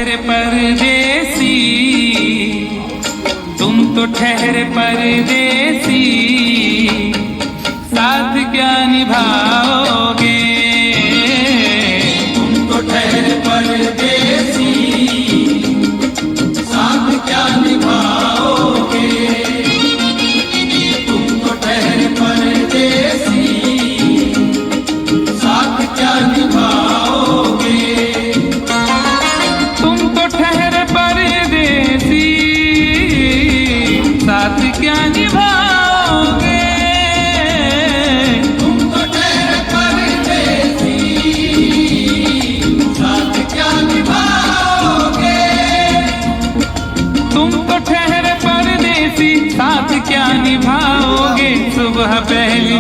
ठहरे परदेसी, तुम तो ठहरे परदेसी, साथ क्या निभाओगे। तुम तो ठहरे परदेसी, साथ क्या निभाओगे। तुम तो ठहरे परदेसी, साथ क्या निभाओगे। तुम तो ठहरे परदेसी, साथ क्या निभाओगे। तुम तो ठहरे परदेसी, साथ क्या निभाओगे। तुम तो ठहरे परदेसी, साथ क्या निभाओगे। सुबह पहली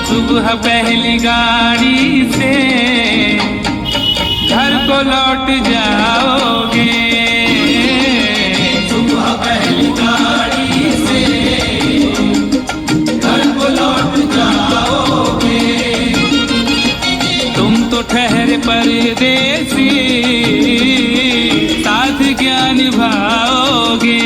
सुबह पहली गाड़ी से घर को लौट जाओगे। सुबह पहली गाड़ी से घर को लौट जाओगे। तुम तो ठहरे परदेसी, साथ क्या निभाओगे।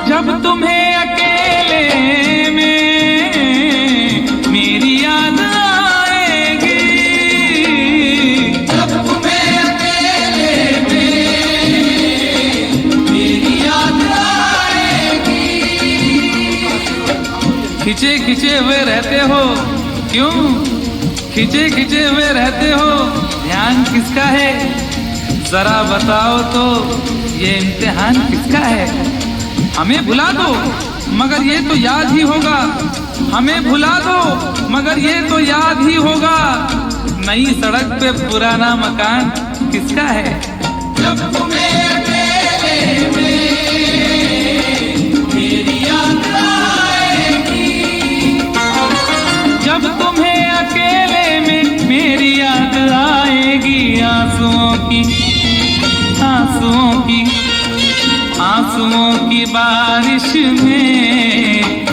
जब तुम्हें अकेले में मेरी याद आएगी। जब तुम्हें अकेले में मेरी याद आएगी। खिंचे खिंचे हुए रहते हो क्यों? खिंचे खिंचे हुए रहते हो, ध्यान किसका है जरा बताओ तो। ये इम्तिहान किसका है? हमें भुला दो मगर ये तो याद ही होगा। हमें भुला दो मगर ये तो याद ही होगा। नई सड़क पे पुराना मकान किसका है? जब तुम्हें अकेले में मेरी याद आएगी। जब तुम्हें अकेले में मेरी याद आएगी। आंसुओं की बारिश में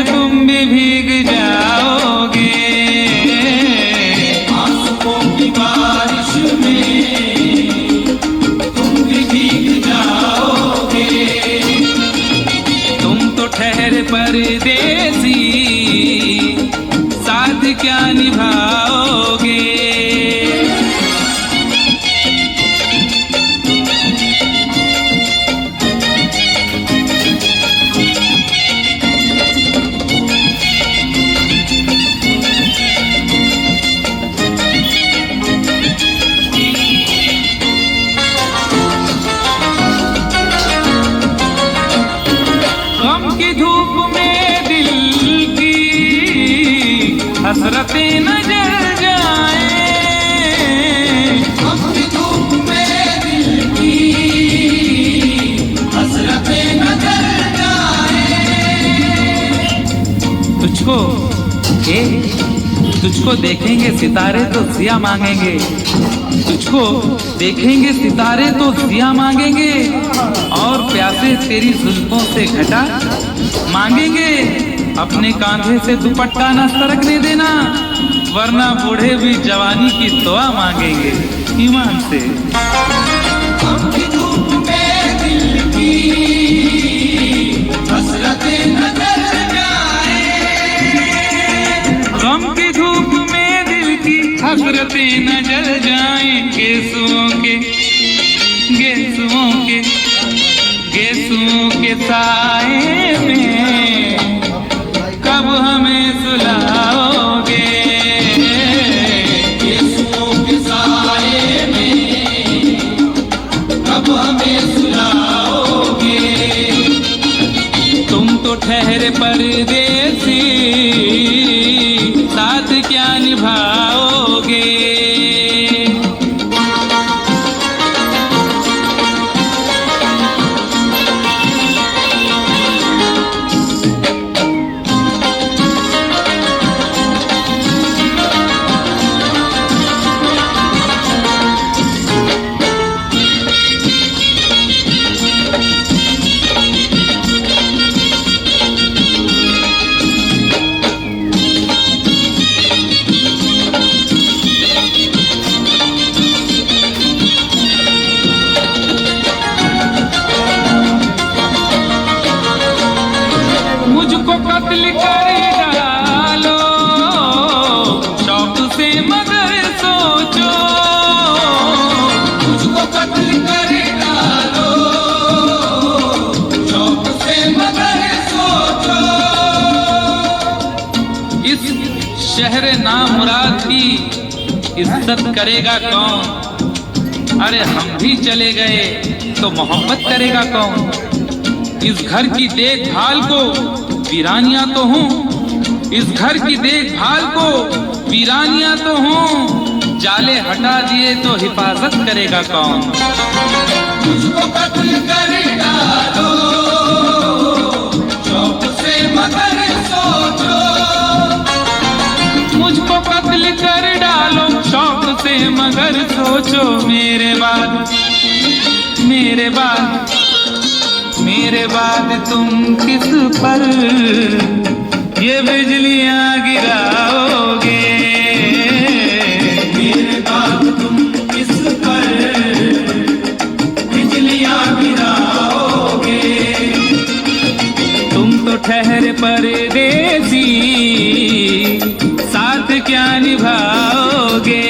तुम भी भीग जाओगे। आंसुओं की बारिश में तुम भी भीग जाओगे। तुम तो ठहरे परदेसी, साथ क्या निभाओगे। की धूप में दिल की हसरतें न जल जाए। गम की धूप में दिल की हसरतें न जल जाए। तुझको देखेंगे सितारे तो सिया मांगेंगे। तुझको देखेंगे सितारे तो सिया मांगेंगे। और प्यासे तेरी जुल्फों से घटा मांगेंगे। अपने कांधे से दुपट्टा न सरकने देना, वरना बूढ़े भी जवानी की दुआ मांगेंगे ईमान से। गम की धूप में दिल की हसरतें न जल जाए। गम की धूप में दिल की हसरतें न जल जाए। गेसुओं के साए में कब हमें सुलाओगे। गेसुओं के साए में कब हमें सुलाओगे। परदेसी, साथ क्या निभाओगे। मुझको कत्ल कर डालो शौक से मगर सोचो, मुझको कत्ल कर डालो शौक से मगर सोचो। इस शहर नामुराद की इज्जत करेगा कौन। अरे हम भी चले गए तो मोहब्बत करेगा कौन। इस घर की देखभाल को वीरानियां तो हूँ, इस घर की देखभाल को वीरानियां तो हूँ, जाले हटा दिए तो हिफाजत करेगा कौन। मुझको कत्ल कर डालो शौक से मगर सोचो, मुझको कत्ल कर डालो शौक से मगर सोचो। मेरे बाद मेरे बाद मेरे बाद तुम किस पर ये बिजलियां गिराओगे। मेरे बाद तुम किस पर बिजलियां गिराओगे। तुम तो ठहरे परदेसी, साथ क्या निभाओगे।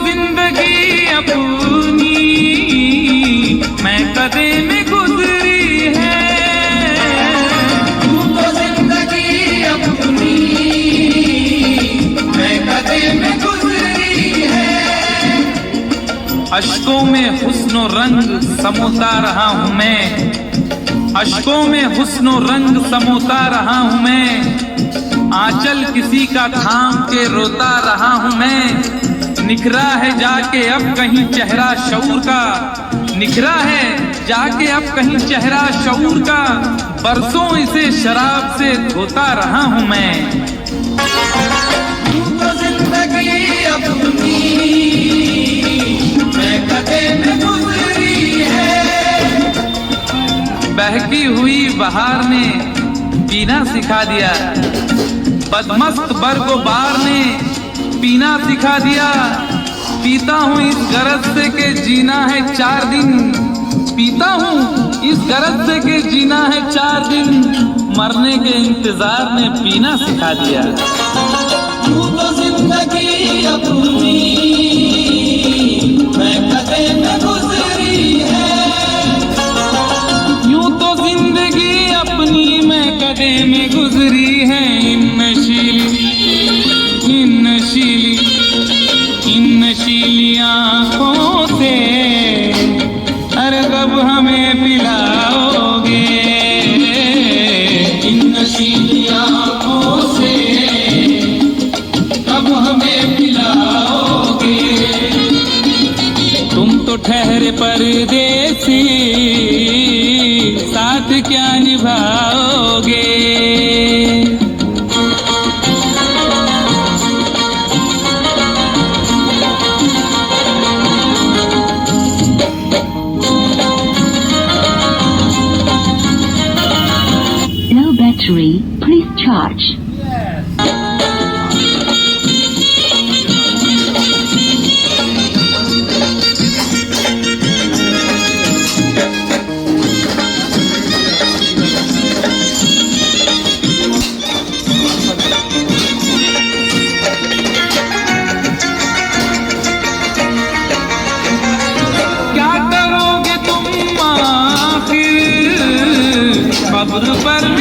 जिंदगी अपनी मैं कदे में गुजरी है, तू तो जिंदगी अपनी मैं कदे में गुजरी है। अश्कों में हुस्नो रंग समोता रहा हूँ मैं, अश्कों में हुस्नो रंग समोता रहा हूँ मैं। आंचल किसी का थाम के रोता रहा हूँ मैं। निखरा है जाके अब कहीं चेहरा शऊर का, निखरा है जाके अब कहीं चेहरा शऊर का। बरसों इसे शराब से धोता रहा हूँ मैं। तू तो जिंदगी अपनी मैं कदे में गुजरी है। बहकी हुई बहार ने पीना सिखा दिया, बदमस्त बरगोबार ने पीना सिखा दिया। पीता हूँ इस गरज से के जीना है 4 दिन, पीता हूँ इस गरज से के जीना है 4 दिन। मरने के इंतजार ने पीना सिखा दिया। तू तो जिंदगी अपनी मैं कदे में गुजरी है, यूं तो जिंदगी अपनी मैं कदे में गुजरी है। इन नशीली आँखों से अरे कब हमें पिलाओगे। इन नशीली आँखों से कब हमें पिलाओगे। तुम तो ठहरे परदेसी, साथ क्या निभाओगे। Battery, please charge. खबर पर